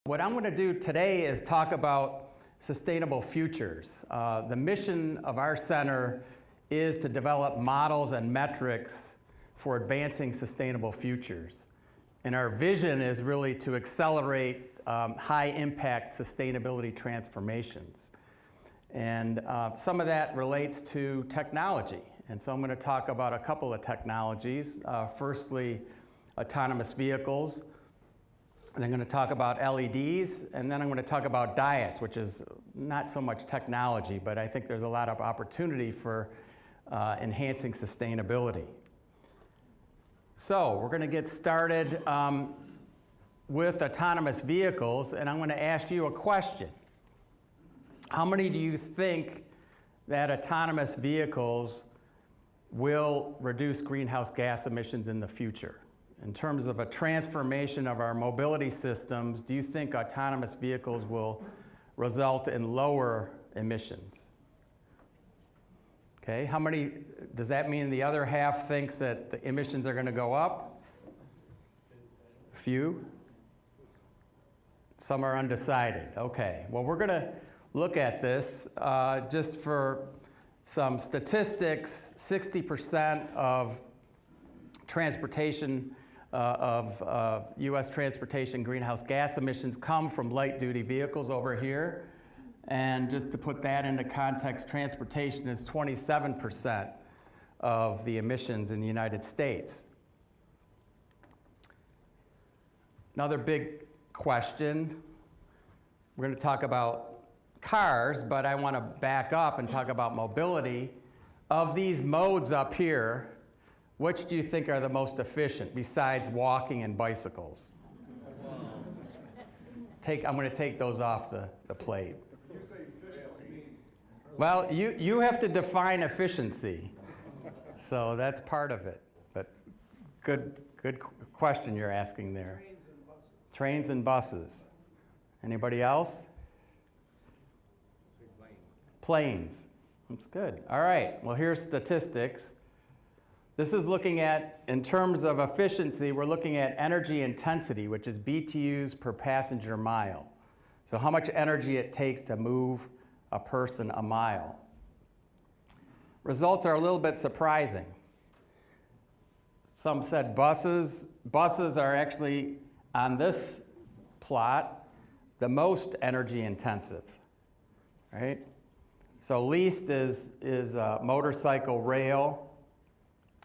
What I'm going to do today is talk about sustainable futures. The mission of our center is to develop models and metrics for advancing sustainable futures. And our vision is really to accelerate high-impact sustainability transformations. And some of that relates to technology. And so I'm going to talk about a couple of technologies. Firstly, autonomous vehicles. And I'm going to talk about LEDs, and then I'm going to talk about diets, which is not so much technology, but I think there's a lot of opportunity for enhancing sustainability. So we're going to get started with autonomous vehicles, and I'm going to ask you a question. How many do you think that autonomous vehicles will reduce greenhouse gas emissions in the future? In terms of a transformation of our mobility systems, do you think autonomous vehicles will result in lower emissions? Okay, how many, does that mean the other half thinks that the emissions are going to go up? A few? Some are undecided. Okay, well, we're going to look at this just for some statistics. 60% of transportation U.S. transportation greenhouse gas emissions come from light-duty vehicles over here. And just to put that into context, transportation is 27% of the emissions in the United States. Another big question, we're going to talk about cars, but I want to back up and talk about mobility. Of these modes up here, which do you think are the most efficient besides walking and bicycles? I'm going to take those off the plate. Well, you have to define efficiency. So that's part of it. But good question you're asking there. Trains and buses. Anybody else? Planes. That's good. All right. Well, here's statistics. This is looking at, in terms of efficiency, we're looking at energy intensity, which is BTUs per passenger mile. So how much energy it takes to move a person a mile. Results are a little bit surprising. Some said buses. Buses are actually, on this plot, the most energy intensive, right? So least is motorcycle, rail.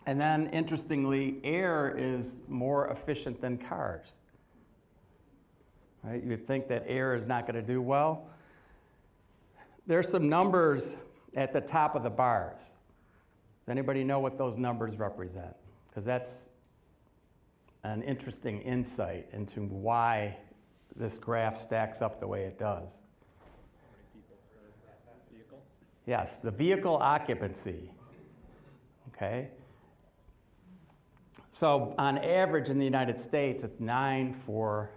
And then, interestingly, air is more efficient than cars. Right? You'd think that air is not going to do well. There's some numbers at the top of the bars. Does anybody know what those numbers represent? Because that's an interesting insight into why this graph stacks up the way it does. How many people per vehicle? Yes, the vehicle occupancy. Okay. So on average in the United States, it's 9 for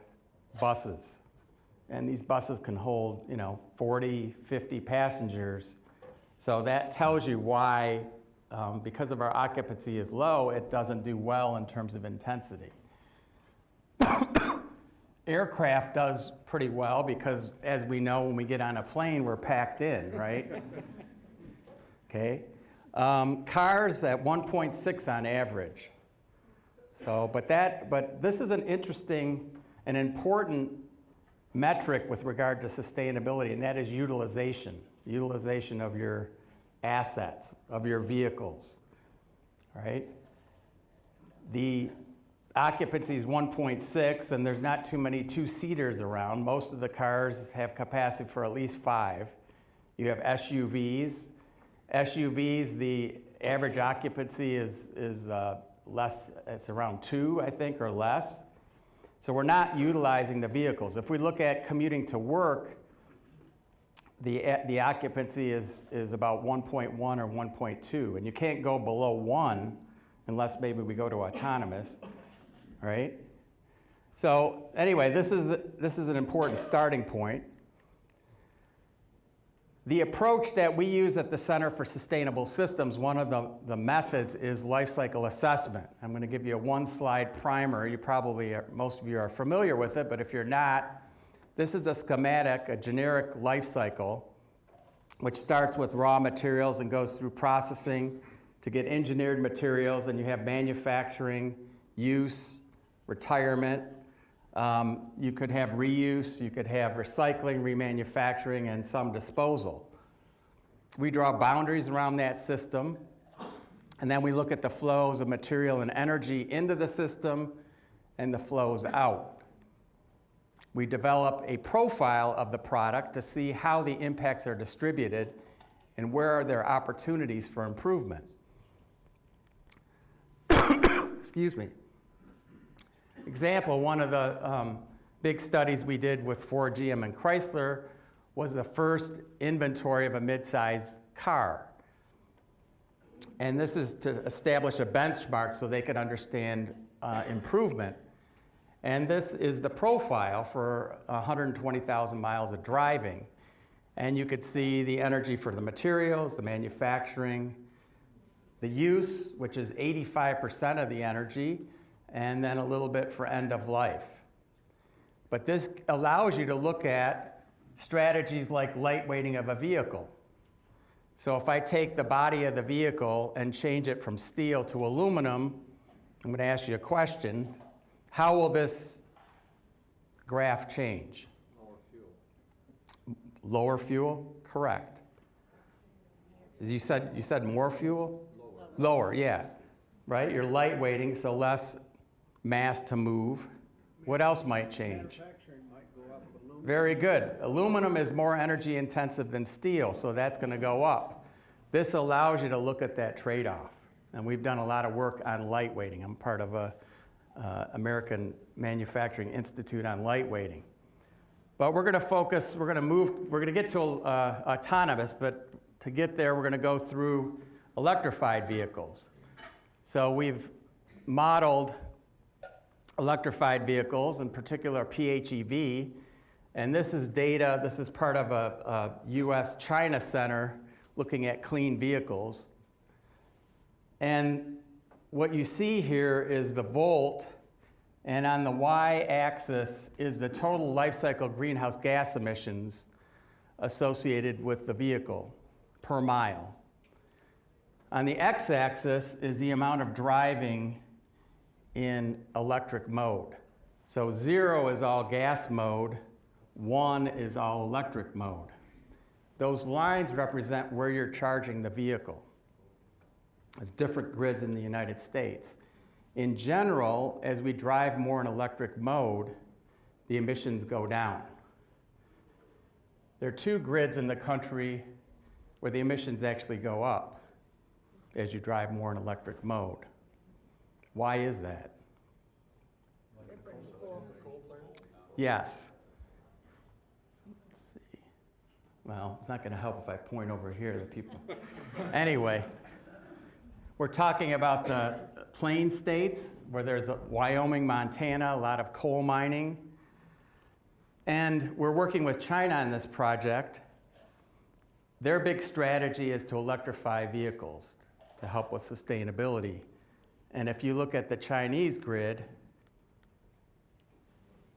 buses. And these buses can hold, 40, 50 passengers. So that tells you why, because of our occupancy is low, it doesn't do well in terms of intensity. Aircraft does pretty well because, as we know, when we get on a plane, we're packed in, right? Okay. Cars at 1.6 on average. So, but this is an interesting and important metric with regard to sustainability, and that is utilization of your assets, of your vehicles, right? The occupancy is 1.6, and there's not too many two-seaters around. Most of the cars have capacity for at least 5. You have SUVs. SUVs, the average occupancy is less, it's around 2, I think, or less. So we're not utilizing the vehicles. If we look at commuting to work, the occupancy is about 1.1 or 1.2, and you can't go below 1 unless maybe we go to autonomous, right? So anyway, this is an important starting point. The approach that we use at the Center for Sustainable Systems, one of the methods is life cycle assessment. I'm going to give you a one-slide primer. You probably, most of you are familiar with it, but if you're not, This is a schematic, a generic life cycle, which starts with raw materials and goes through processing to get engineered materials, and you have manufacturing, use, retirement. You could have reuse, you could have recycling, remanufacturing, and some disposal. We draw boundaries around that system, and then we look at the flows of material and energy into the system and the flows out. We develop a profile of the product to see how the impacts are distributed and where are there opportunities for improvement. Excuse me. Example, one of the big studies we did with Ford, GM, and Chrysler was the first inventory of a mid-size car. And this is to establish a benchmark so they could understand improvement. And this is the profile for 120,000 miles of driving. And you could see the energy for the materials, the manufacturing, the use, which is 85% of the energy, and then a little bit for end of life. But this allows you to look at strategies like lightweighting of a vehicle. So if I take the body of the vehicle and change it from steel to aluminum, I'm going to ask you a question. How will this graph change? Lower fuel. Lower fuel? Correct. As you said more fuel? Lower, yeah. Right? You're lightweighting, so less mass to move. What else might change? Manufacturing might go up. Aluminum. Very good. Aluminum is more energy intensive than steel, so that's going to go up. This allows you to look at that trade-off. And we've done a lot of work on lightweighting. I'm part of a American Manufacturing Institute on lightweighting. But we're going to focus, we're going to get to autonomous, but to get there, we're going to go through electrified vehicles. So we've modeled electrified vehicles, in particular PHEV, and this is data, this is part of a US-China center looking at clean vehicles. And what you see here is the volt, and on the y-axis is the total life cycle greenhouse gas emissions associated with the vehicle per mile. On the x-axis is the amount of driving in electric mode. So 0 is all gas mode, 1 is all electric mode. Those lines represent where you're charging the vehicle. There's different grids in the United States. In general, as we drive more in electric mode, the emissions go down. There are 2 grids in the country where the emissions actually go up as you drive more in electric mode. Why is that? Yes. Let's see. Well, it's not going to help if I point over here to people. Anyway, we're talking about the plain states where there's Wyoming, Montana, a lot of coal mining. And we're working with China on this project. Their big strategy is to electrify vehicles to help with sustainability. And if you look at the Chinese grid,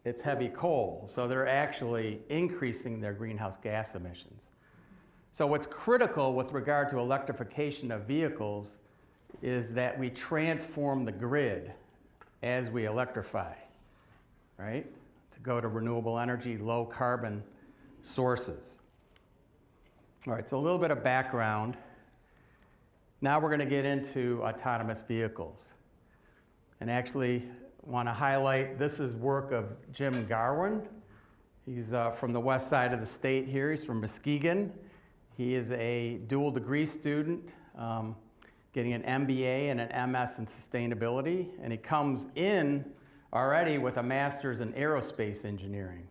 it's heavy coal. So they're actually increasing their greenhouse gas emissions. So what's critical with regard to electrification of vehicles is that we transform the grid as we electrify, right? To go to renewable energy, low carbon sources. All right, so a little bit of background. Now we're going to get into autonomous vehicles. And actually want to highlight, this is work of Jim Garwin. He's from the west side of the state here. He's from Muskegon. He is a dual degree student, getting an MBA and an MS in sustainability. And he comes in already with a master's in aerospace engineering.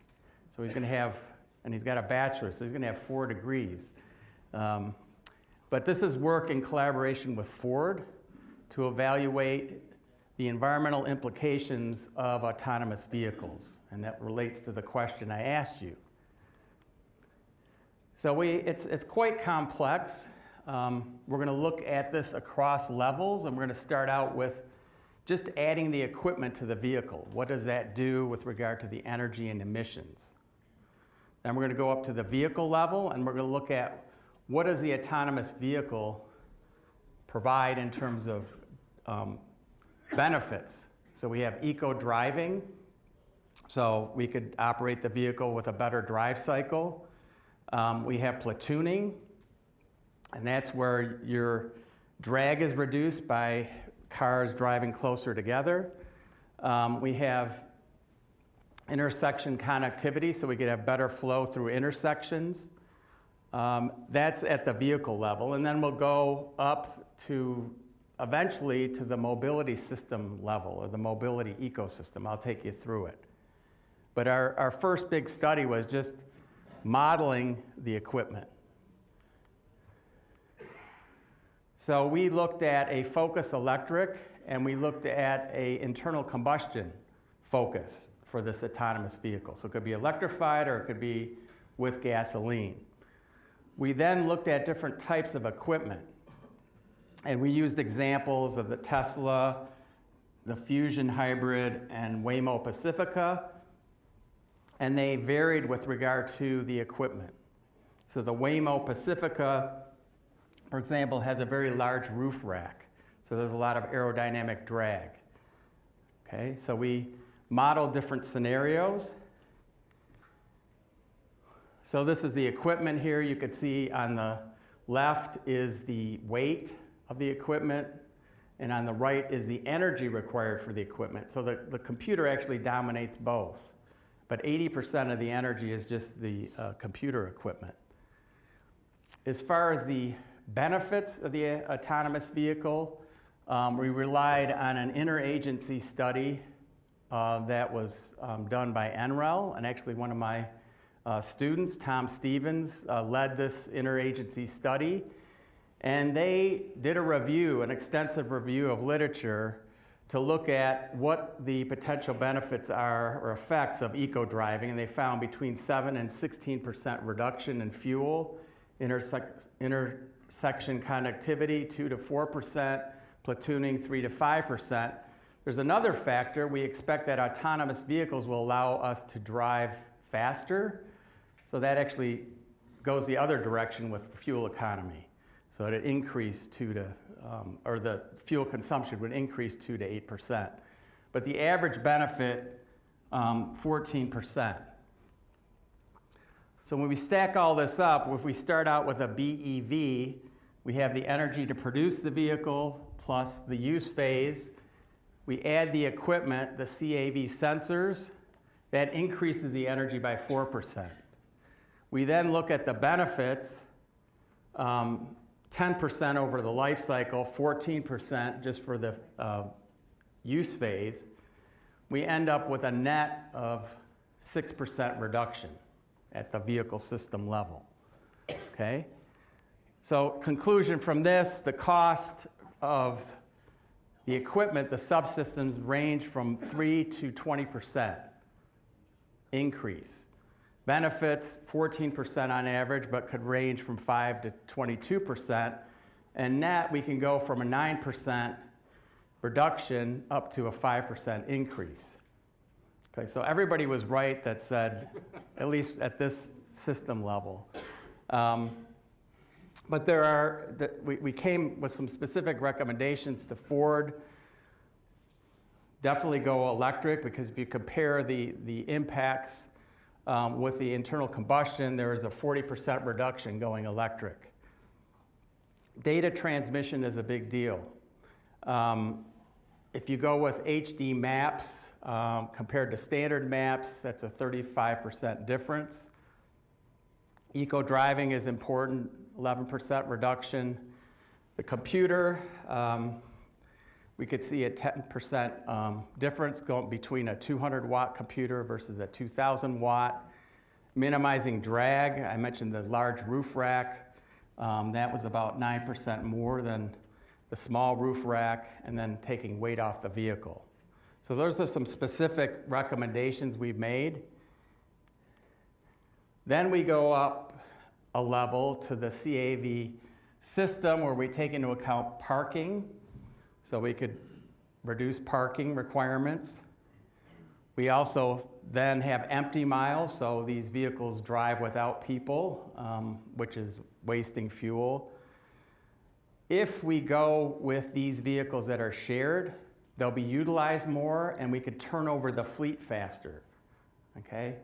So he's going to have, and he's got a bachelor's, so he's going to have 4 degrees. But this is work in collaboration with Ford to evaluate the environmental implications of autonomous vehicles. And that relates to the question I asked you. So it's quite complex. We're going to look at this across levels, and we're going to start out with just adding the equipment to the vehicle. What does that do with regard to the energy and emissions? Then we're going to go up to the vehicle level, and we're going to look at what does the autonomous vehicle provide in terms of benefits. So we have eco-driving, so we could operate the vehicle with a better drive cycle. We have platooning, and that's where your drag is reduced by cars driving closer together. We have intersection connectivity, so we could have better flow through intersections. That's at the vehicle level, and then we'll go up to eventually to the mobility system level, or the mobility ecosystem. I'll take you through it. But our first big study was just modeling the equipment. So we looked at a Focus electric, and we looked at an internal combustion Focus for this autonomous vehicle. So it could be electrified or it could be with gasoline. We then looked at different types of equipment, and we used examples of the Tesla, the Fusion Hybrid, and Waymo Pacifica, and they varied with regard to the equipment. So the Waymo Pacifica, for example, has a very large roof rack, so there's a lot of aerodynamic drag. Okay, so we modeled different scenarios. So this is the equipment here. You could see on the left is the weight of the equipment, and on the right is the energy required for the equipment. So the computer actually dominates both, but 80% of the energy is just the computer equipment. As far as the benefits of the autonomous vehicle, we relied on an interagency study that was done by NREL, and actually one of my students, Tom Stevens, led this interagency study, and they did a review, an extensive review of literature to look at what the potential benefits are or effects of eco-driving, and they found between 7 and 16% reduction in fuel, intersection connectivity 2 to 4%, platooning 3 to 5%. There's another factor. We expect that autonomous vehicles will allow us to drive faster, so that actually goes the other direction with fuel economy. So it increased or the fuel consumption would increase 2 to 8%. But the average benefit, 14%. So when we stack all this up, if we start out with a BEV, we have the energy to produce the vehicle plus the use phase. We add the equipment, the CAV sensors, that increases the energy by 4%. We then look at the benefits, 10% over the life cycle, 14% just for the use phase. We end up with a net of 6% reduction at the vehicle system level. Okay? So conclusion from this, the cost of the equipment, the subsystems, range from 3 to 20% increase. Benefits, 14% on average, but could range from 5 to 22%. And net, we can go from a 9% reduction up to a 5% increase. Okay, so everybody was right that said, at least at this system level. But we came with some specific recommendations to Ford. Definitely go electric, because if you compare the impacts with the internal combustion, there is a 40% reduction going electric. Data transmission is a big deal. If you go with HD maps compared to standard maps, that's a 35% difference. Eco-driving is important, 11% reduction. The computer, we could see a 10% difference going between a 200-watt computer versus a 2,000-watt. Minimizing drag, I mentioned the large roof rack. That was about 9% more than the small roof rack, and then taking weight off the vehicle. So those are some specific recommendations we've made. Then we go up a level to the CAV system, where we take into account parking. So we could reduce parking requirements. We also then have empty miles, so these vehicles drive without people, which is wasting fuel. If we go with these vehicles that are shared, they'll be utilized more and we could turn over the fleet faster, okay?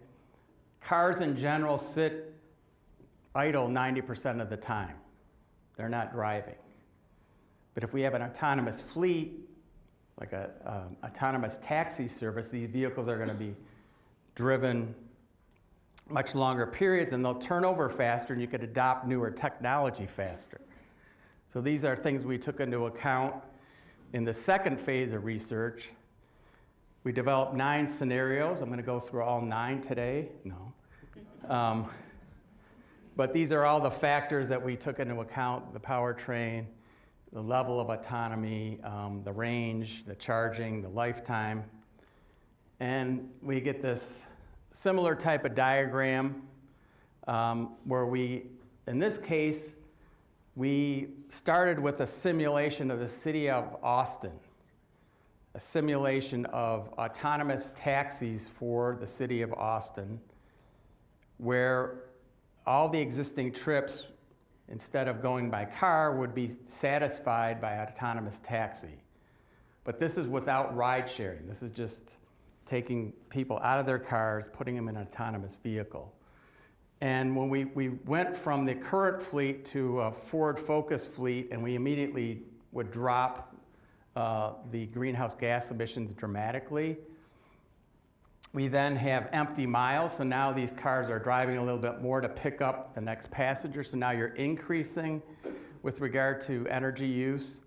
Cars in general sit idle 90% of the time. They're not driving. But if we have an autonomous fleet, like an autonomous taxi service, these vehicles are going to be driven much longer periods and they'll turn over faster and you could adopt newer technology faster. So these are things we took into account in the second phase of research. We developed 9 scenarios. I'm going to go through all 9 today. No. But these are all the factors that we took into account: the powertrain, the level of autonomy, the range, the charging, the lifetime. And we get this similar type of diagram where we, in this case, we started with a simulation of the city of Austin, a simulation of autonomous taxis for the city of Austin, where all the existing trips, instead of going by car, would be satisfied by autonomous taxi. But this is without ride sharing. This is just taking people out of their cars, putting them in an autonomous vehicle. And when we went from the current fleet to a Ford Focus fleet, and we immediately would drop the greenhouse gas emissions dramatically, we then have empty miles, so now these cars are driving a little bit more to pick up the next passenger, so now you're increasing with regard to energy use.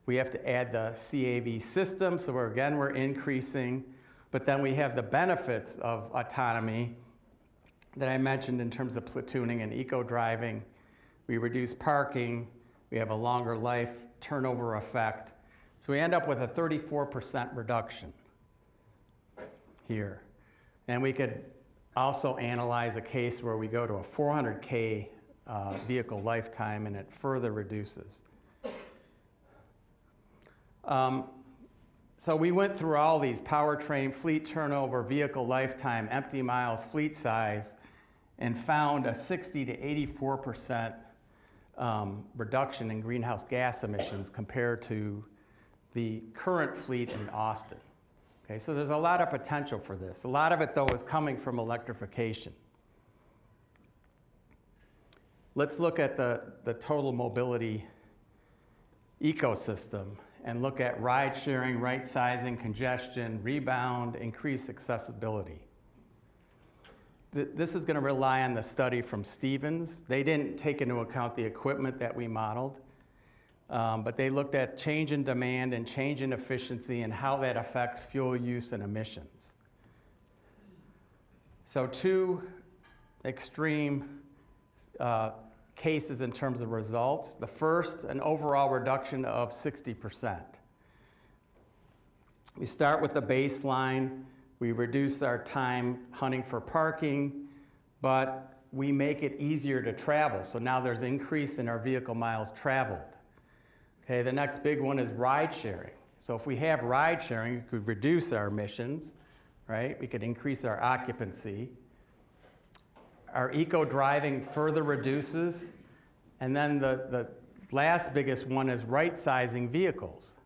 We have to add the CAV system, so we're increasing, but then we have the benefits of autonomy that I mentioned in terms of platooning and eco-driving. We reduce parking, we have a longer life turnover effect, so we end up with a 34% reduction here. And we could also analyze a case where we go to a 400K vehicle lifetime and it further reduces. So we went through all these: powertrain, fleet turnover, vehicle lifetime, empty miles, fleet size, and found a 60 to 84% reduction in greenhouse gas emissions compared to the current fleet in Austin. Okay, so there's a lot of potential for this. A lot of it, though, is coming from electrification. Let's look at the total mobility ecosystem and look at ride sharing, right sizing, congestion, rebound, increased accessibility. This is going to rely on the study from Stevens. They didn't take into account the equipment that we modeled, but they looked at change in demand and change in efficiency and how that affects fuel use and emissions. So 2 extreme cases in terms of results. The first, an overall reduction of 60%. We start with the baseline. We reduce our time hunting for parking, but we make it easier to travel. So now there's increase in our vehicle miles traveled. Okay, the next big one is ride sharing. So if we have ride sharing, we could reduce our emissions, right? We could increase our occupancy. Our eco-driving further reduces. And then the last biggest one is right-sizing vehicles.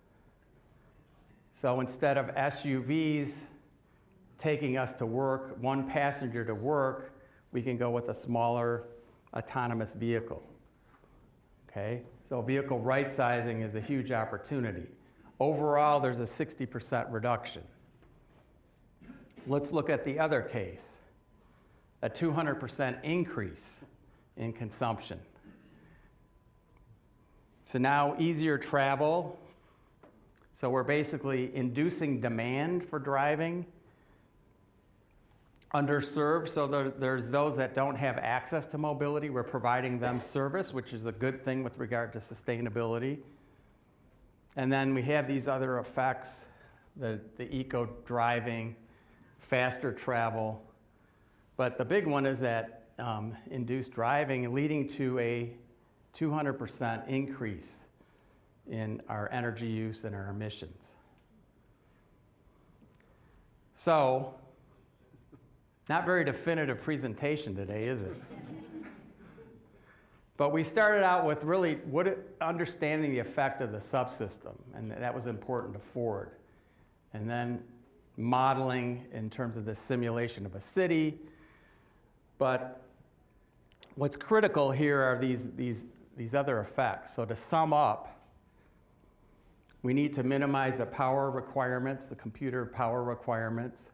So instead of SUVs taking us to work, 1 passenger to work, we can go with a smaller autonomous vehicle. Okay? So vehicle right-sizing is a huge opportunity. Overall, there's a 60% reduction. Let's look at the other case, a 200% increase in consumption. So now easier travel. So we're basically inducing demand for driving. Underserved, so there's those that don't have access to mobility. We're providing them service, which is a good thing with regard to sustainability. And then we have these other effects, the eco-driving, faster travel. But the big one is that induced driving leading to a 200% increase in our energy use and our emissions. So Not very definitive presentation today, is it? But we started out with really understanding the effect of the subsystem, and that was important to Ford. And then modeling in terms of the simulation of a city. But what's critical here are these other effects. So to sum up, we need to minimize the power requirements, the computer power requirements.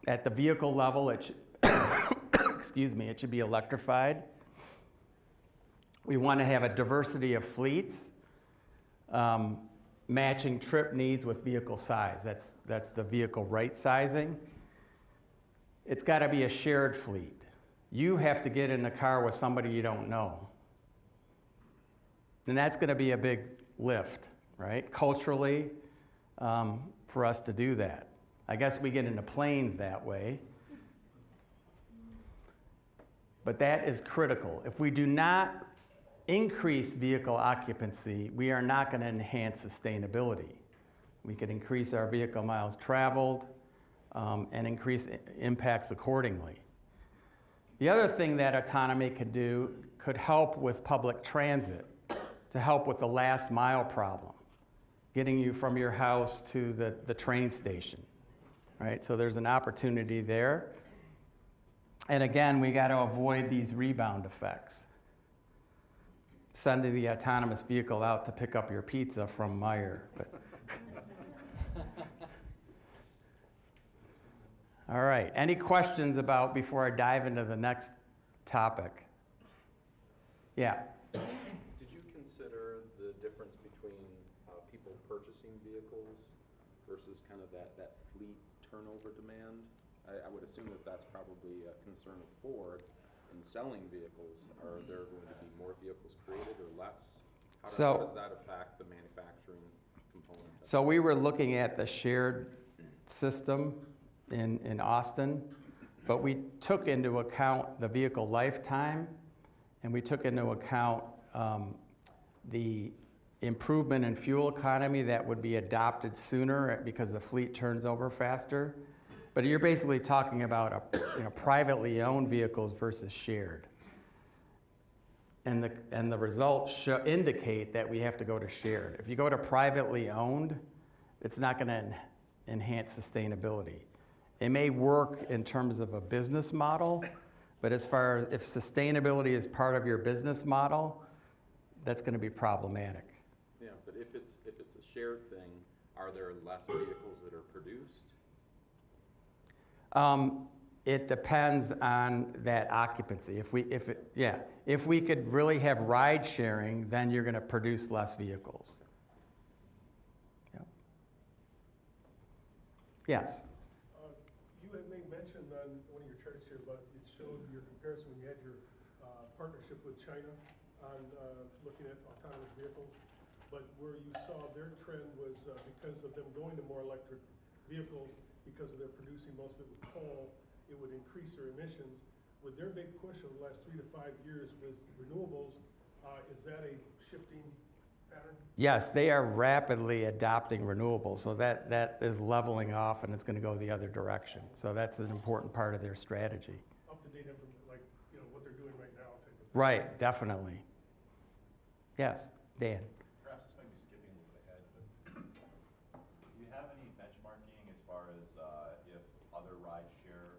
At the vehicle level, it should be electrified. We want to have a diversity of fleets, matching trip needs with vehicle size. That's the vehicle right sizing. It's got to be a shared fleet. You have to get in the car with somebody you don't know. And that's going to be a big lift, right? Culturally, for us to do that. I guess we get into planes that way. But that is critical. If we do not increase vehicle occupancy, we are not going to enhance sustainability. We could increase our vehicle miles traveled and increase impacts accordingly. The other thing that autonomy could do could help with public transit, to help with the last mile problem, getting you from your house to the train station, right? So there's an opportunity there. And again, we got to avoid these rebound effects. Sending the autonomous vehicle out to pick up your pizza from Meijer. All right, any questions before I dive into the next topic? Yeah. Did you consider the difference between people purchasing vehicles versus kind of that fleet turnover demand? I would assume that that's probably a concern of Ford in selling vehicles. Are there going to be more vehicles created or less? How does that affect the manufacturing component? So we were looking at the shared system in Austin, but we took into account the vehicle lifetime, and we took into account the improvement in fuel economy that would be adopted sooner because the fleet turns over faster. But you're basically talking about privately owned vehicles versus shared. And the results indicate that we have to go to shared. If you go to privately owned, it's not going to enhance sustainability. It may work in terms of a business model, but as far as if sustainability is part of your business model, that's going to be problematic. Yeah, but if it's a shared thing, are there less vehicles that are produced? It depends on that occupancy. If we could really have ride sharing, then you're going to produce less vehicles. Yeah. Yes. You had made mention on one of your charts here, but it showed your comparison when you had your partnership with China on looking at autonomous vehicles. But where you saw their trend was because of them going to more electric vehicles, because of their producing most of it with coal, it would increase their emissions. With their big push over the last 3 to 5 years with renewables, is that a shifting pattern? Yes, they are rapidly adopting renewables, so that is leveling off and it's going to go the other direction. So that's an important part of their strategy. Up to date information, like what they're doing right now. Right, definitely. Yes, Dan. Perhaps this might be skipping a little bit ahead, but do you have any benchmarking as far as if other rideshare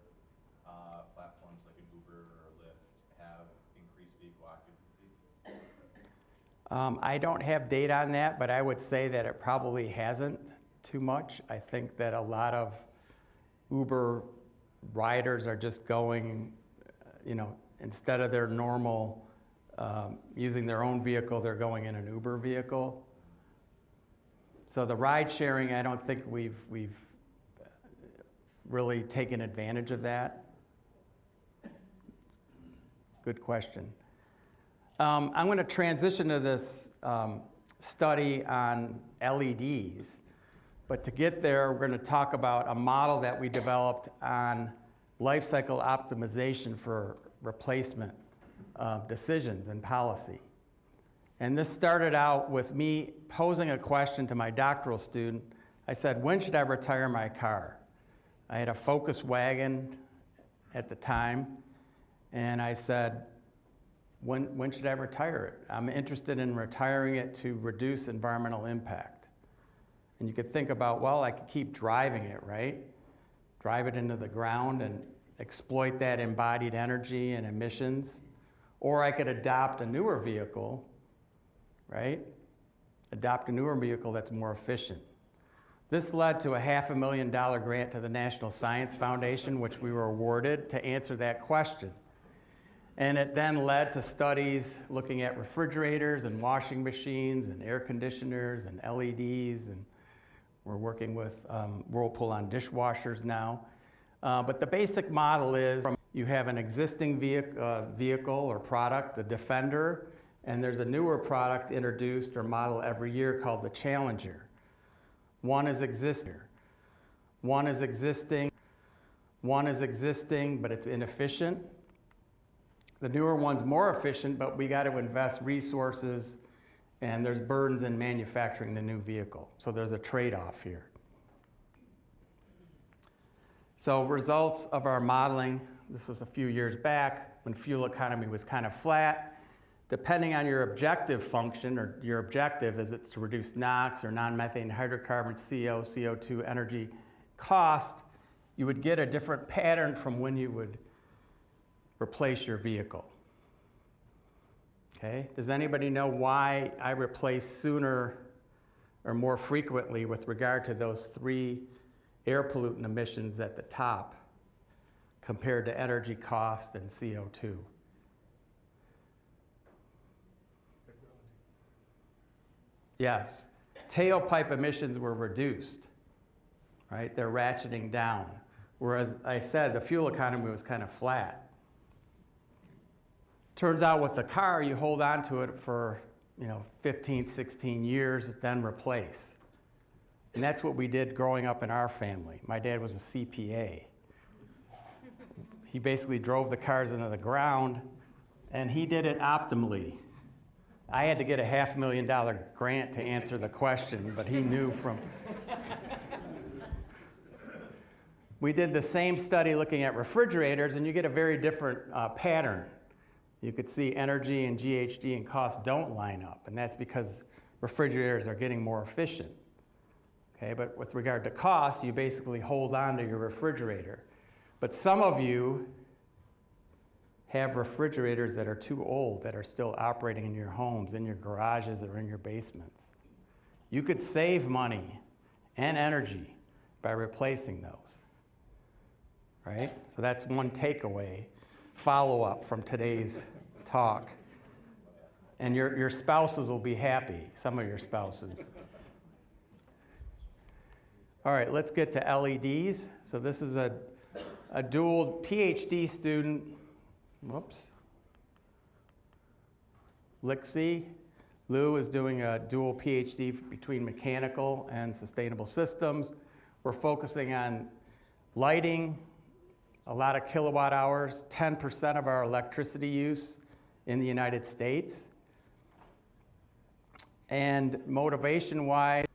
platforms like an Uber or Lyft have increased vehicle occupancy? I don't have data on that, but I would say that it probably hasn't too much. I think that a lot of Uber riders are just going, instead of their normal using their own vehicle, they're going in an Uber vehicle. So the ride sharing, I don't think we've really taken advantage of that. Good question. I'm going to transition to this study on LEDs, but to get there, we're going to talk about a model that we developed on life cycle optimization for replacement decisions and policy. And this started out with me posing a question to my doctoral student. I said, when should I retire my car? I had a Focus wagon, at the time, and I said, when should I retire it? I'm interested in retiring it to reduce environmental impact. And you could think about, well, I could keep driving it, right? Drive it into the ground and exploit that embodied energy and emissions. Or I could adopt a newer vehicle, right? Adopt a newer vehicle that's more efficient. This led to a $500,000 grant to the National Science Foundation, which we were awarded to answer that question. And it then led to studies looking at refrigerators and washing machines and air conditioners and LEDs, and we're working with Whirlpool on dishwashers now. But the basic model is you have an existing vehicle or product, the Defender, and there's a newer product introduced or model every year called the Challenger. One is existing, but it's inefficient. The newer one's more efficient, but we got to invest resources, and there's burdens in manufacturing the new vehicle. So there's a trade-off here. So results of our modeling, this was a few years back when fuel economy was kind of flat. Depending on your objective function, or your objective is it's to reduce NOx or non-methane hydrocarbons, CO, CO2, energy cost, you would get a different pattern from when you would replace your vehicle. Okay, does anybody know why I replace sooner or more frequently with regard to those 3 air pollutant emissions at the top compared to energy cost and CO2? Yes, tailpipe emissions were reduced, right? They're ratcheting down. Whereas I said the fuel economy was kind of flat. Turns out with the car, you hold on to it for 15, 16 years, then replace. And that's what we did growing up in our family. My dad was a CPA. He basically drove the cars into the ground, and he did it optimally. I had to get a $500,000 grant to answer the question, but he knew from... We did the same study looking at refrigerators, and you get a very different pattern. You could see energy and GHG and cost don't line up, and that's because refrigerators are getting more efficient. Okay, but with regard to cost, you basically hold on to your refrigerator. But some of you have refrigerators that are too old, that are still operating in your homes, in your garages, or in your basements. You could save money and energy by replacing those, right? So that's one takeaway, follow-up from today's talk. And your spouses will be happy, some of your spouses. All right, let's get to LEDs. So this is a dual PhD student, whoops, Lixie. Lou is doing a dual PhD between mechanical and sustainable systems. We're focusing on lighting, a lot of kilowatt hours, 10% of our electricity use in the United States. And motivation-wise,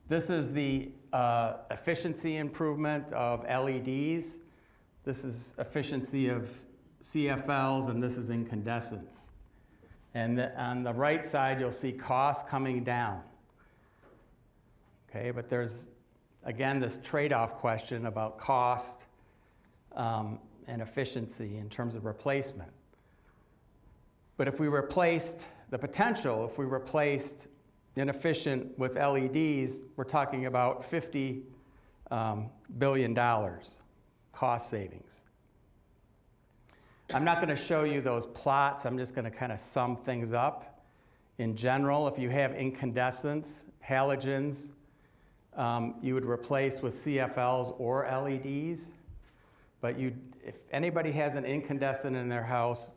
this is the efficiency improvement of LEDs. This is efficiency of CFLs, and this is incandescents. And on the right side, you'll see costs coming down. Okay, but there's, again, this trade-off question about cost and efficiency in terms of replacement. But if we replaced the potential, if we replaced inefficient with LEDs, we're talking about $50 billion cost savings. I'm not going to show you those plots. I'm just going to kind of sum things up. In general, if you have incandescents, halogens, you would replace with CFLs or LEDs. But if anybody has an incandescent in their house,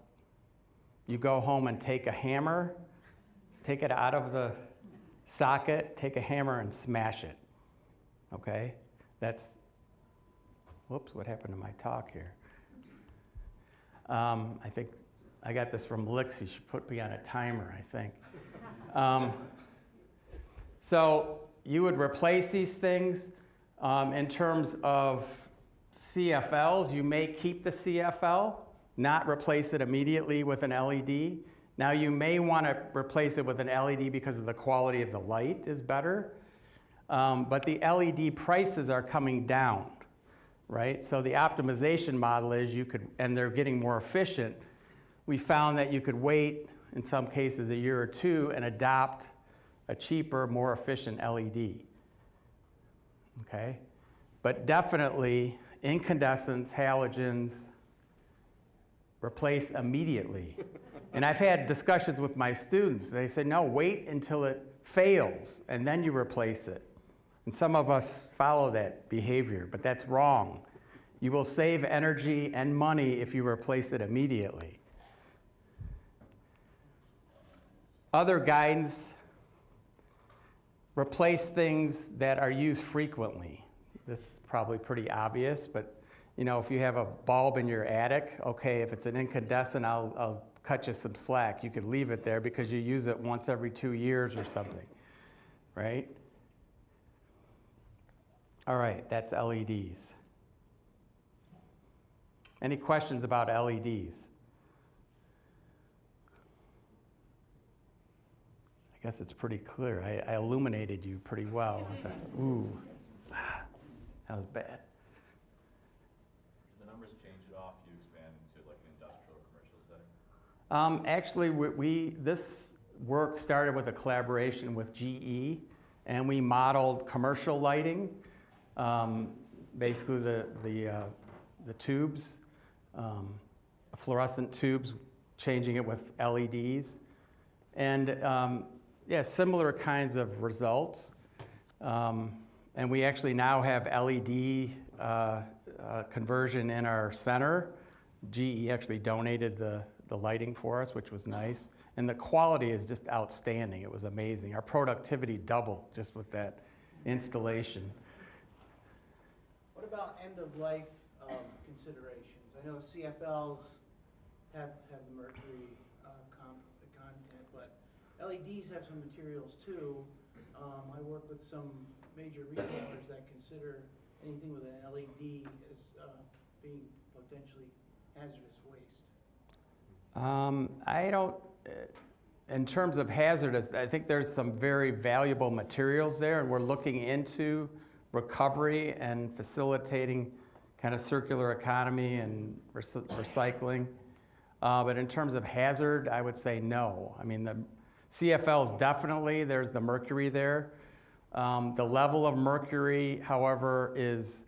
you go home and take a hammer, take it out of the socket, take a hammer and smash it. Okay? That's, whoops, what happened to my talk here? I think I got this from Lixie. She put me on a timer, I think. So you would replace these things. In terms of CFLs, you may keep the CFL, not replace it immediately with an LED. Now you may want to replace it with an LED because of the quality of the light is better, but the LED prices are coming down, right? So the optimization model is you could, and they're getting more efficient. We found that you could wait, in some cases, a year or two and adopt a cheaper, more efficient LED. Okay? But definitely incandescents, halogens, replace immediately. And I've had discussions with my students. They say, no, wait until it fails and then you replace it. And some of us follow that behavior, but that's wrong. You will save energy and money if you replace it immediately. Other guidance, replace things that are used frequently. This is probably pretty obvious, but you know, if you have a bulb in your attic, okay, if it's an incandescent, I'll cut you some slack. You could leave it there because you use it once every 2 years or something, right? All right, that's LEDs. Any questions about LEDs? I guess it's pretty clear. I illuminated you pretty well. Ooh, that was bad. The numbers change it off, you expand into like an industrial or commercial setting? Actually, this work started with a collaboration with GE, and we modeled commercial lighting, basically the tubes, fluorescent tubes, changing it with LEDs, and yeah, similar kinds of results. And we actually now have LED conversion in our center. GE actually donated the lighting for us, which was nice. And the quality is just outstanding. It was amazing. Our productivity doubled just with that installation. What about end-of-life considerations? I know CFLs have the mercury content, but LEDs have some materials too. I work with some major retailers that consider anything with an LED as being potentially hazardous waste. I don't, in terms of hazardous, I think there's some very valuable materials there, and we're looking into recovery and facilitating kind of circular economy and recycling. But in terms of hazard, I would say no. I mean, the CFLs definitely, there's the mercury there. The level of mercury, however, is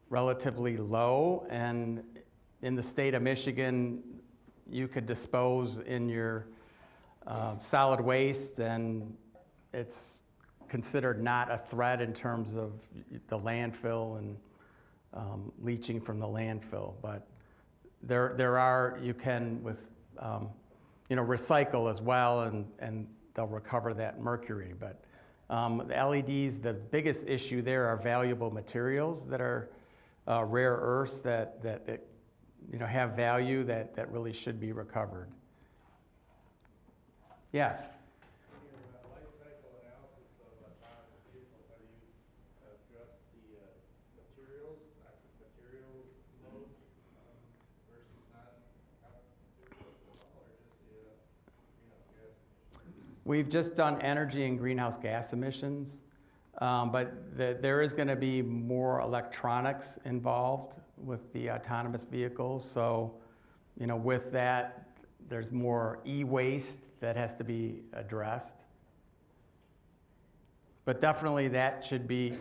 relatively low, and in the state of Michigan, you could dispose in your solid waste, and it's considered not a threat in terms of the landfill and leaching from the landfill. But there are, you can with recycle as well, and they'll recover that mercury. But the LEDs, the biggest issue there are valuable materials that are rare earths that have value that really should be recovered. Yes? In your life cycle analysis of autonomous vehicles, how do you address the materials, toxic material load versus non-materials at all, or just the greenhouse gas? We've just done energy and greenhouse gas emissions, but there is going to be more electronics involved with the autonomous vehicles. So, with that, there's more e-waste that has to be addressed. But definitely that should be,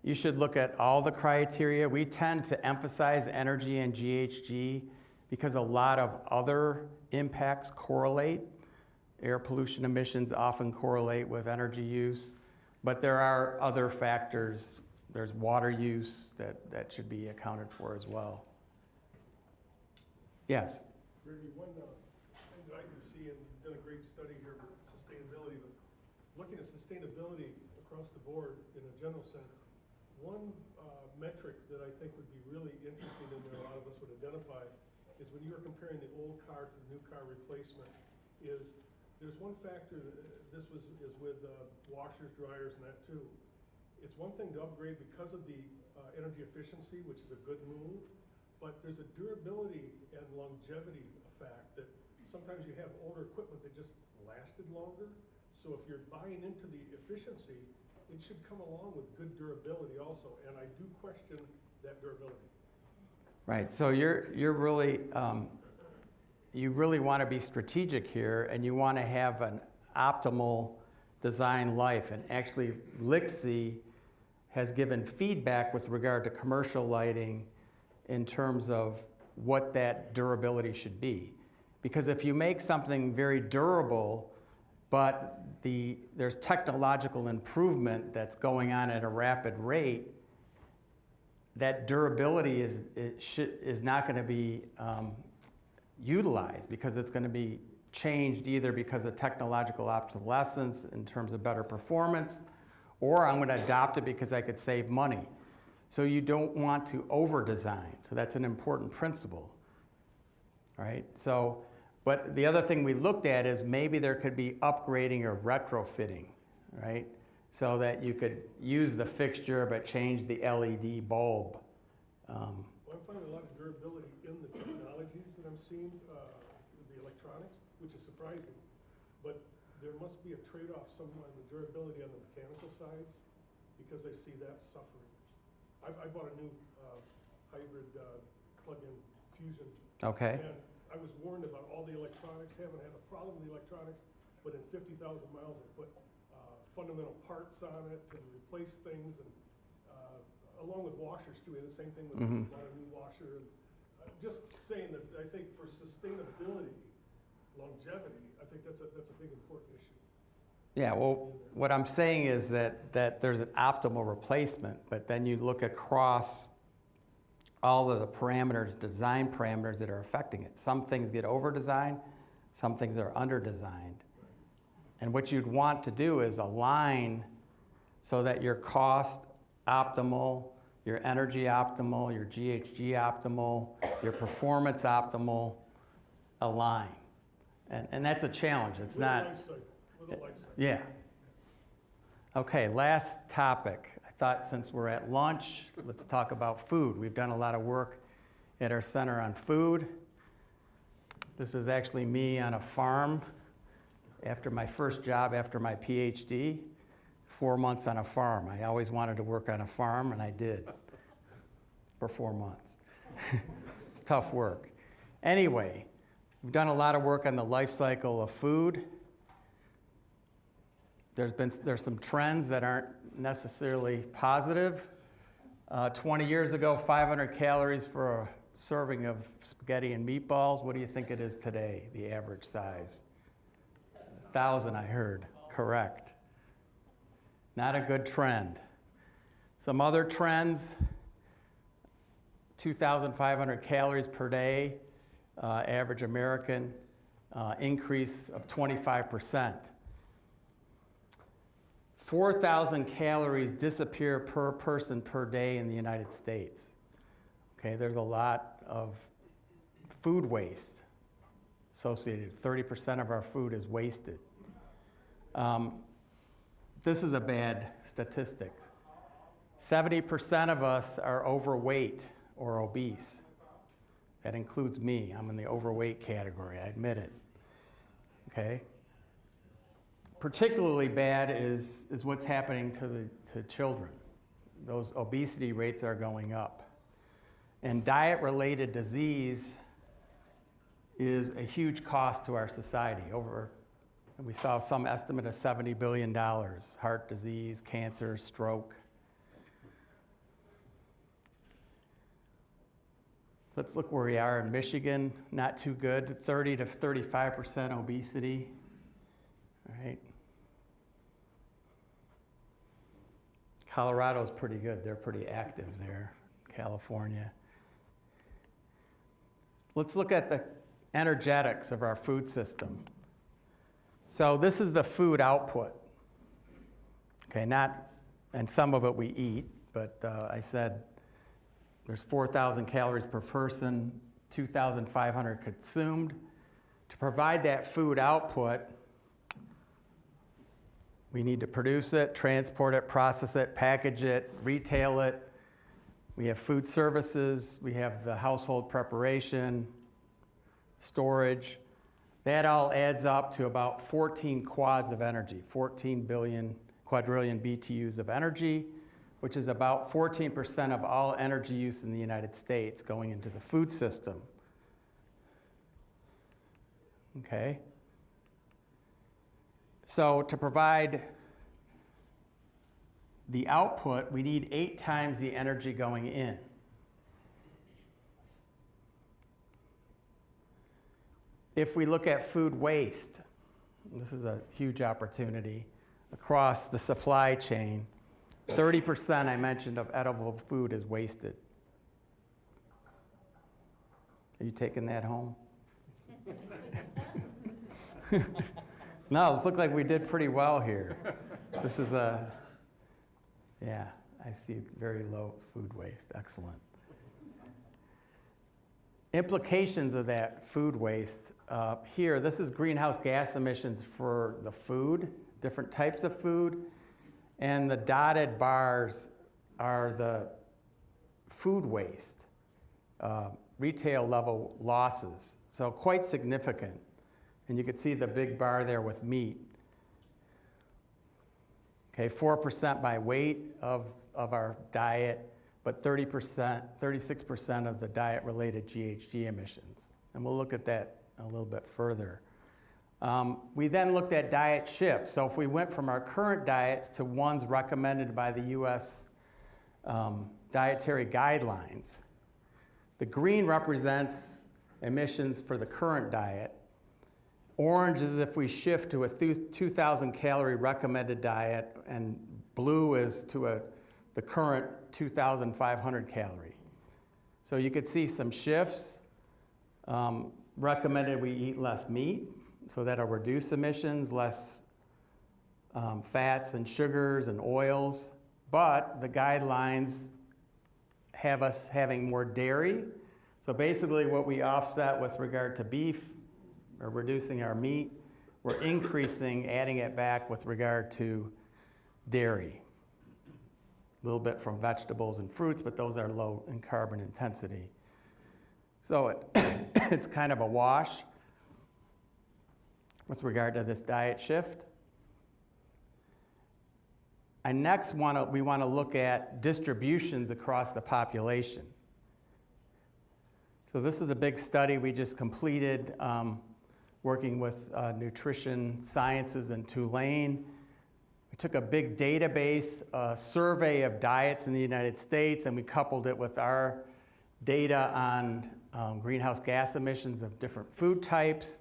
you should look at all the criteria. We tend to emphasize energy and GHG because a lot of other impacts correlate. Air pollution emissions often correlate with energy use, but there are other factors. There's water use that should be accounted for as well. Yes? Gregory, one thing that I can see, and you've done a great study here with sustainability, but looking at sustainability across the board in a general sense, one metric that I think would be really interesting and that a lot of us would identify is when you were comparing the old car to the new car replacement, there's one factor, is with washers, dryers, and that too. it's one thing to upgrade because of the energy efficiency, which is a good move, but there's a durability and longevity effect that sometimes you have older equipment that just lasted longer. So if you're buying into the efficiency, it should come along with good durability also, and I do question that durability. Right, so you're really, you really want to be strategic here, and you want to have an optimal design life. And actually, Lixie has given feedback with regard to commercial lighting in terms of what that durability should be. Because if you make something very durable, but there's technological improvement that's going on at a rapid rate, that durability is not going to be utilized, because it's going to be changed either because of technological obsolescence in terms of better performance, or I'm going to adopt it because I could save money. So you don't want to over-design. So that's an important principle, right? So, but the other thing we looked at is maybe there could be upgrading or retrofitting, right? So that you could use the fixture but change the LED bulb. Well, I'm finding a lot of durability in the technologies that I'm seeing, the electronics, which is surprising. But there must be a trade-off somewhere in the durability on the mechanical sides, because I see that suffering. I bought a new hybrid plug-in Fusion. Okay. And I was warned about all the electronics, haven't had a problem with the electronics, but in 50,000 miles I put fundamental parts on it to replace things, and along with washers too. We had the same thing with bought a new washer. And, just saying that I think for sustainability, longevity, I think that's a big important issue. Yeah, well, what I'm saying is that there's an optimal replacement, but then you look across all of the parameters, design parameters that are affecting it. Some things get over-designed, some things are under-designed. And what you'd want to do is align so that your cost optimal, your energy optimal, your GHG optimal, your performance optimal align. And that's a challenge. It's not. With a life cycle. Yeah. Okay, last topic. I thought since we're at lunch, let's talk about food. We've done a lot of work at our center on food. This is actually me on a farm after my first job after my PhD, 4 months on a farm. I always wanted to work on a farm, and I did for 4 months. It's tough work. Anyway, we've done a lot of work on the life cycle of food. There's some trends that aren't necessarily positive. 20 years ago, 500 calories for a serving of spaghetti and meatballs. What do you think it is today, the average size? 1,000, I heard. Correct. Not a good trend. Some other trends, 2,500 calories per day, average American, increase of 25%. 4,000 calories disappear per person per day in the United States. Okay, there's a lot of food waste associated. 30% of our food is wasted. This is a bad statistic. 70% of us are overweight or obese. That includes me. I'm in the overweight category, I admit it. Okay? Particularly bad is what's happening to children. Those obesity rates are going up. And diet-related disease is a huge cost to our society. We saw some estimate of $70 billion, heart disease, cancer, stroke. Let's look where we are in Michigan, not too good, 30 to 35% obesity, right? Colorado's pretty good, they're pretty active there, California. Let's look at the energetics of our food system. So this is the food output. Okay, and some of it we eat, but I said there's 4,000 calories per person, 2,500 consumed. To provide that food output, We need to produce it, transport it, process it, package it, retail it. We have food services, we have the household preparation, storage. That all adds up to about 14 quads of energy, 14 billion quadrillion BTUs of energy, which is about 14% of all energy use in the United States going into the food system. Okay? So to provide the output, we need 8 times the energy going in. If we look at food waste, this is a huge opportunity across the supply chain. 30% I mentioned of edible food is wasted. Are you taking that home? No, this looks like we did pretty well here. This is yeah, I see very low food waste. Excellent. Implications of that food waste. Here, this is greenhouse gas emissions for the food, different types of food, and the dotted bars are the food waste, retail level losses. So quite significant. And you can see the big bar there with meat. Okay, 4% by weight of our diet, but 36% of the diet-related GHG emissions. And we'll look at that a little bit further. We then looked at diet shifts. So if we went from our current diets to ones recommended by the US dietary guidelines, the green represents emissions for the current diet. Orange is if we shift to a 2,000 calorie recommended diet, and blue is to the current 2,500 calorie. So you could see some shifts. Recommended we eat less meat, so that'll reduce emissions, less fats and sugars and oils. But the guidelines have us having more dairy. So basically what we offset with regard to beef, or reducing our meat, we're increasing, adding it back with regard to dairy. A little bit from vegetables and fruits, but those are low in carbon intensity. So it's kind of a wash with regard to this diet shift. And next we want to look at distributions across the population. So this is a big study we just completed working with Nutrition Sciences in Tulane. We took a big database survey of diets in the United States, and we coupled it with our data on greenhouse gas emissions of different food types.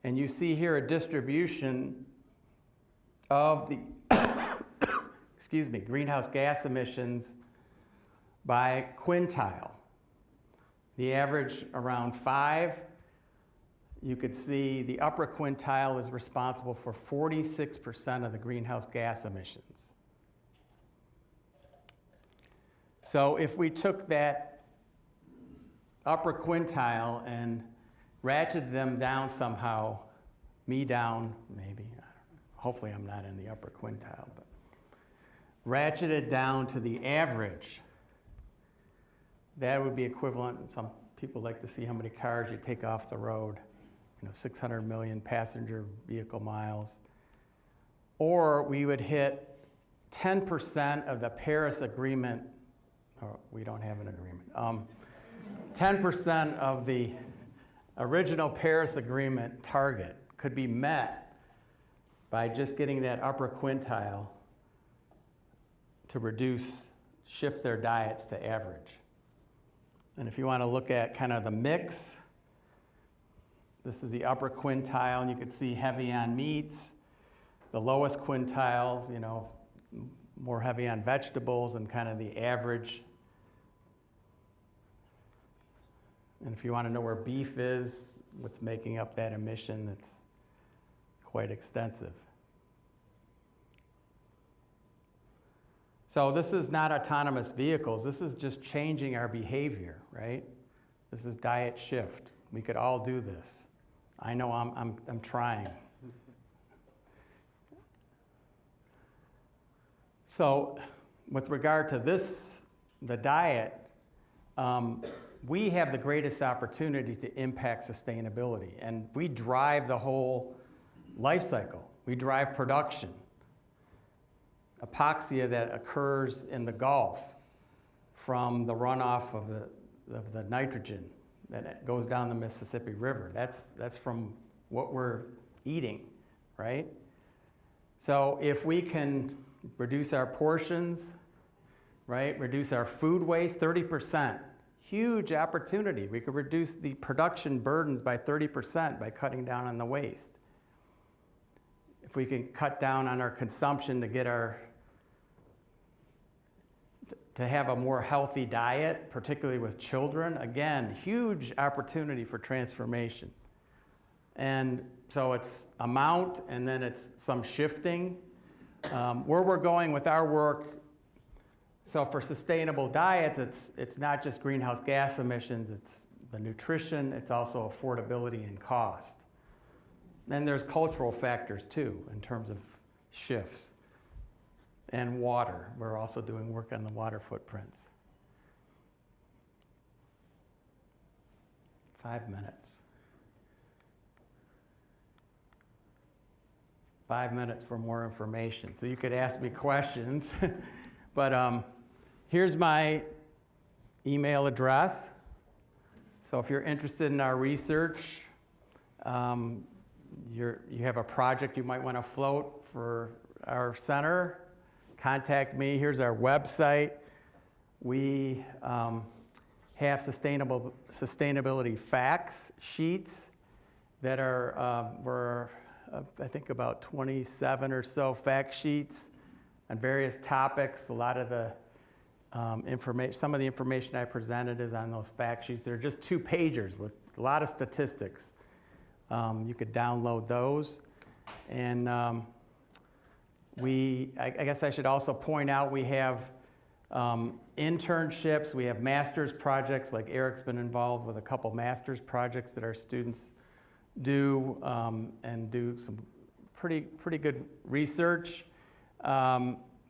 And you see here a distribution of the greenhouse gas emissions by quintile. The average around 5. You could see the upper quintile is responsible for 46% of the greenhouse gas emissions. So if we took that upper quintile and ratcheted them down somehow, me down, maybe, I don't know. Hopefully I'm not in the upper quintile, but ratcheted down to the average, that would be equivalent. Some people like to see how many cars you take off the road. 600 million passenger vehicle miles. Or we would hit 10% of the Paris Agreement, or we don't have an agreement, 10% of the original Paris Agreement target could be met by just getting that upper quintile to shift their diets to average. And if you want to look at kind of the mix, this is the upper quintile, and you can see heavy on meats. The lowest quintile, more heavy on vegetables, and kind of the average. And if you want to know where beef is, what's making up that emission, it's quite extensive. So this is not autonomous vehicles. This is just changing our behavior, right? This is diet shift. We could all do this. I know I'm trying. So with regard to this, the diet, we have the greatest opportunity to impact sustainability, and we drive the whole life cycle. We drive production. Epoxia that occurs in the Gulf from the runoff of the nitrogen that goes down the Mississippi River. That's from what we're eating, right? So if we can reduce our portions, right, reduce our food waste 30%, huge opportunity. We could reduce the production burdens by 30% by cutting down on the waste. If we can cut down on our consumption to get to have a more healthy diet, particularly with children, again, huge opportunity for transformation. And so it's amount, and then it's some shifting. Where we're going with our work, so for sustainable diets, it's not just greenhouse gas emissions, it's the nutrition, it's also affordability and cost. Then there's cultural factors too, in terms of shifts. And water, we're also doing work on the water footprints. 5 minutes. 5 minutes for more information. So you could ask me questions, but here's my email address. So if you're interested in our research, you have a project you might want to float for our center, contact me. Here's our website. We have sustainability facts sheets that are, I think about 27 or so fact sheets on various topics. A lot of the information, some of the information I presented is on those fact sheets. They're just 2 pagers with a lot of statistics. You could download those. And I guess I should also point out we have internships, we have master's projects, like Eric's been involved with a couple master's projects that our students do, and do some pretty good research.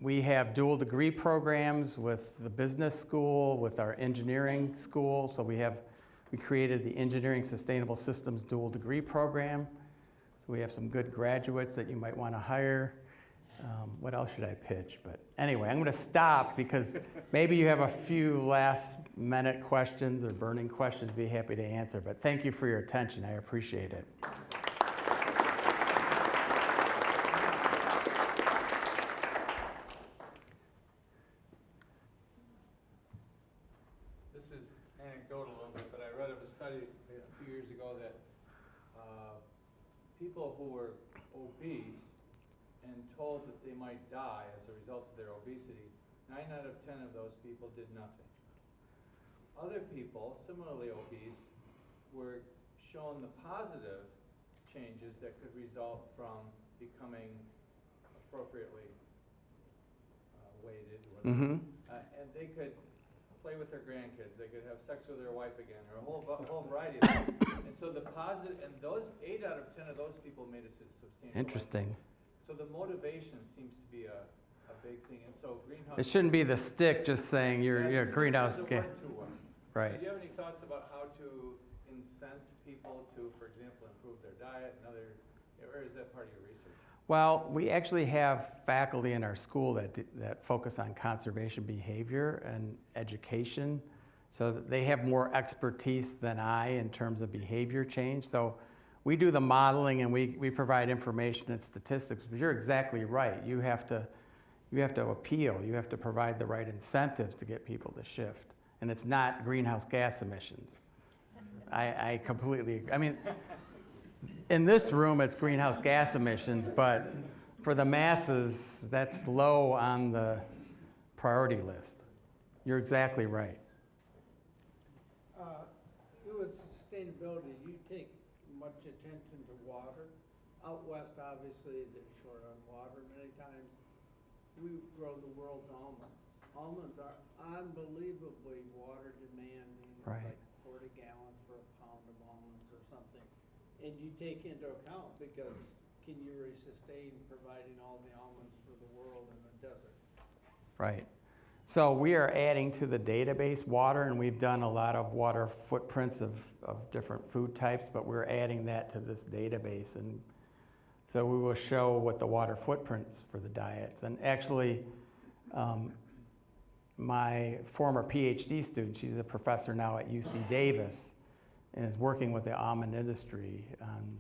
We have dual degree programs with the business school, with our engineering school. So we created the Engineering Sustainable Systems dual degree program. So we have some good graduates that you might want to hire. What else should I pitch? But anyway, I'm going to stop because maybe you have a few last minute questions or burning questions. Be happy to answer. But thank you for your attention. I appreciate it. This is anecdotal a little bit, but I read of a study a few years ago that people who were obese and told that they might die as a result of their obesity, 9 out of 10 of those people did nothing. Other people, similarly obese, were shown the positive changes that could result from becoming appropriately weighted, Mm-hmm. and they could play with their grandkids, they could have sex with their wife again, or a whole variety of things. And so the positive, and those 8 out of 10 of those people made a substantial. Interesting. So the motivation seems to be a big thing, and so greenhouse. It shouldn't be the stick just saying you're a greenhouse gas. Right. Do you have any thoughts about how to incent people to, for example, improve their diet and other, or is that part of your research? Well, we actually have faculty in our school that focus on conservation behavior and education. So that they have more expertise than I in terms of behavior change. So we do the modeling and we provide information and statistics, but you're exactly right. You have to appeal, you have to provide the right incentives to get people to shift. And it's not greenhouse gas emissions. I completely, I mean, in this room it's greenhouse gas emissions, but for the masses, that's low on the priority list. You're exactly right. With sustainability, you take much attention to water. Out west, obviously, they're short on water many times. We grow the world's almonds. Almonds are unbelievably water demanding. Right. It's like 40 gallons for a pound of almonds or something. And you take into account, because can you really sustain providing all the almonds for the world in the desert? Right. So we are adding to the database water, and we've done a lot of water footprints of different food types, but we're adding that to this database. And so we will show what the water footprints for the diets. And actually, my former PhD student, she's a professor now at UC Davis, and is working with the almond industry on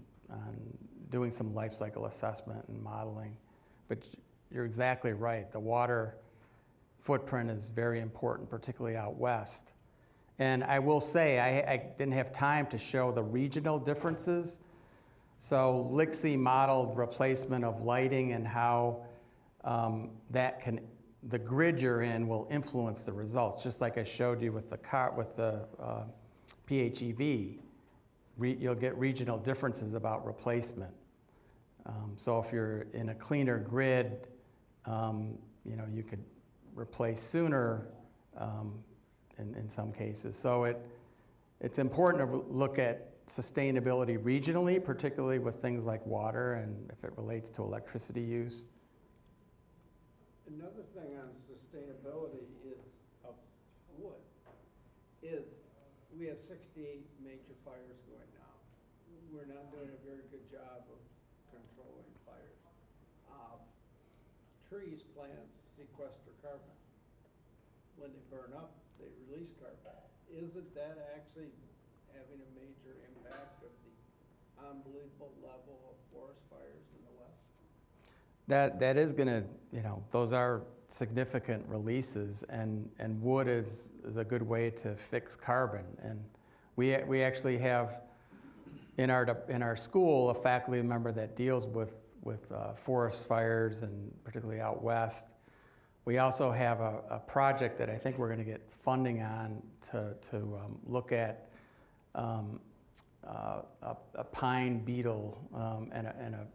doing some life cycle assessment and modeling. But you're exactly right. The water footprint is very important, particularly out west. And I will say, I didn't have time to show the regional differences. So Lixie modeled replacement of lighting and how the grid you're in will influence the results, just like I showed you with the PHEV. You'll get regional differences about replacement. So if you're in a cleaner grid, you could replace sooner in some cases. So it's important to look at sustainability regionally, particularly with things like water and if it relates to electricity use. Another thing on sustainability is of wood, is we have 68 major fires going now. We're not doing a very good job of controlling fires. Trees, plants sequester carbon. When they burn up, they release carbon. Isn't that actually having a major impact of the unbelievable level of forest fires in the West? That is going to, those are significant releases, and wood is a good way to fix carbon. And we actually have in our school a faculty member that deals with forest fires, and particularly out west. We also have a project that I think we're going to get funding on to look at a pine beetle and a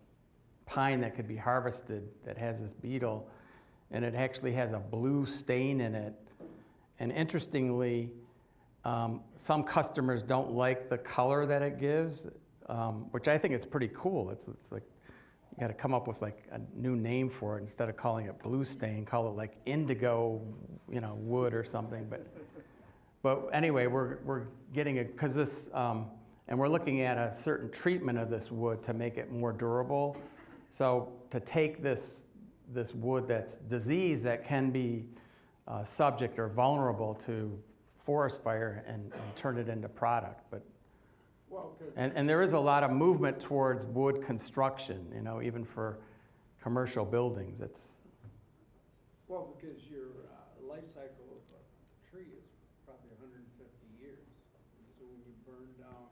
pine that could be harvested that has this beetle, and it actually has a blue stain in it. And interestingly, some customers don't like the color that it gives, which I think is pretty cool. It's like you got to come up with like a new name for it. Instead of calling it blue stain, call it like indigo, wood or something. But anyway, we're getting it because this, and we're looking at a certain treatment of this wood to make it more durable. So to take this wood that's diseased, that can be subject or vulnerable to forest fire, and turn it into product. But and there is a lot of movement towards wood construction, even for commercial buildings. Because your life cycle of a tree is probably 150 years. And so when you burn down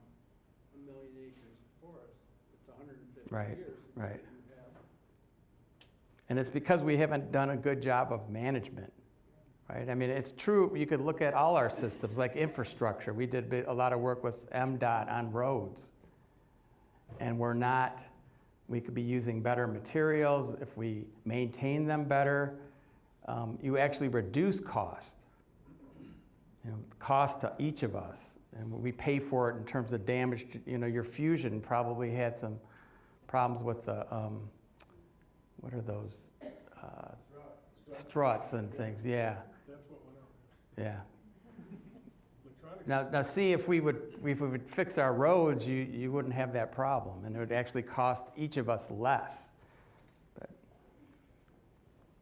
1 million acres of forest, it's 150 Right, years. right. You have. And it's because we haven't done a good job of management, right? I mean, it's true, you could look at all our systems, like infrastructure. We did a lot of work with MDOT on roads. And we could be using better materials if we maintain them better. You actually reduce cost, cost to each of us. And we pay for it in terms of damage. Your Fusion probably had some problems with the, what are those? Struts and things, yeah. That's what went out. Yeah. Electronic. Now see, if we would fix our roads, you wouldn't have that problem, and it would actually cost each of us less. But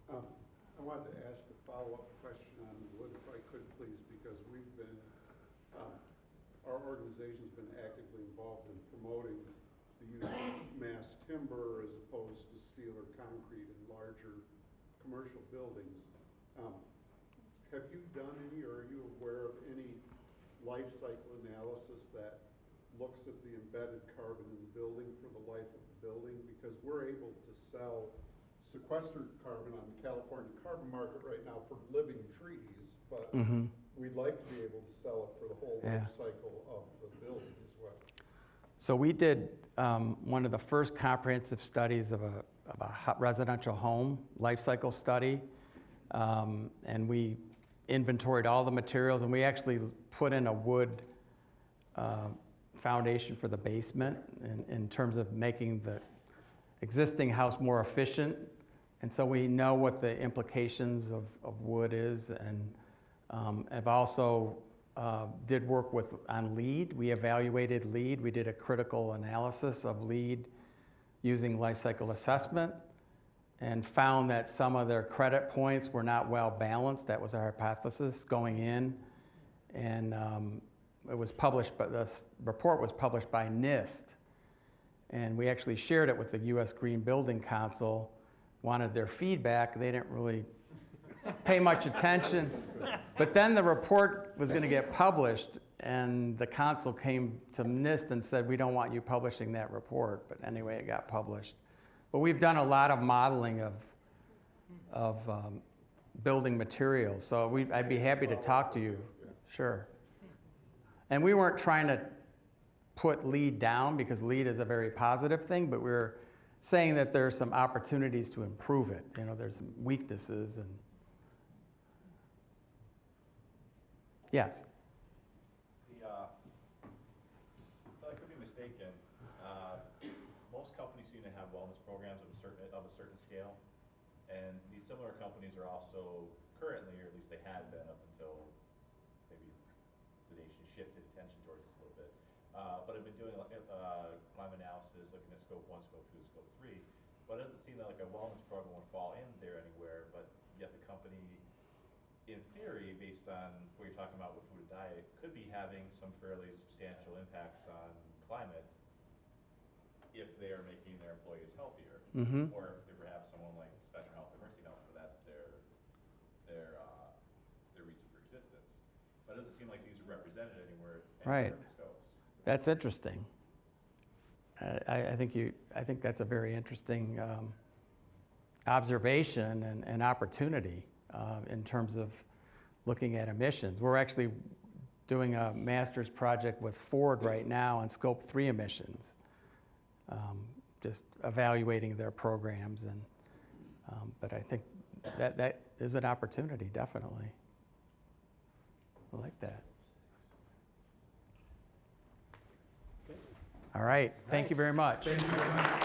I wanted to ask a follow-up question on wood, if I could, please, because we've been, our organization's been actively involved in promoting the use of mass timber as opposed to steel or concrete in larger commercial buildings. Have you done any, or are you aware of any life cycle analysis that looks at the embedded carbon in the building for the life of the building? Because we're able to sell sequestered carbon on the California carbon market right now for living trees, but we'd like to be able to sell it for the whole life cycle of the building as well. so we did one of the first comprehensive studies of a residential home life cycle study, and we inventoried all the materials, and we actually put in a wood foundation for the basement in terms of making the existing house more efficient And so we know what the implications of wood is, and I've also did work on lead. We evaluated lead. We did a critical analysis of lead using life cycle assessment and found that some of their credit points were not well balanced. That was our hypothesis going in. And it was published, but the report was published by NIST. And we actually shared it with the U.S. Green Building Council, wanted their feedback. They didn't really pay much attention. But then the report was going to get published, and the council came to NIST and said, we don't want you publishing that report. But anyway, it got published. But we've done a lot of modeling of building materials. So I'd be happy to talk to you. Sure. And we weren't trying to put lead down, because lead is a very positive thing, but we're saying that there's some opportunities to improve it. You know, there's some weaknesses. And yes. I could be mistaken. Most companies seem to have wellness programs of a certain scale, and these similar companies are also currently, or at least they had been up until maybe the nation shifted attention towards this a little bit, but have been doing climate analysis, looking at scope 1, scope 2, scope 3. But it doesn't seem that like a wellness program would fall in there anywhere, but yet the company, in theory, based on what you're talking about with food and diet, could be having some fairly substantial impacts on climate if they are making their employees healthier, or if they perhaps someone like Spectrum Health or Mercy Health, where that's their reason for existence. But it doesn't seem like these are represented anywhere Right. in the scopes. That's interesting. I think that's a very interesting observation and opportunity in terms of looking at emissions. We're actually doing a master's project with Ford right now on scope 3 emissions, just evaluating their programs. And but I think that is an opportunity, definitely. I like that. All right. Thank you very much. Thank you very much.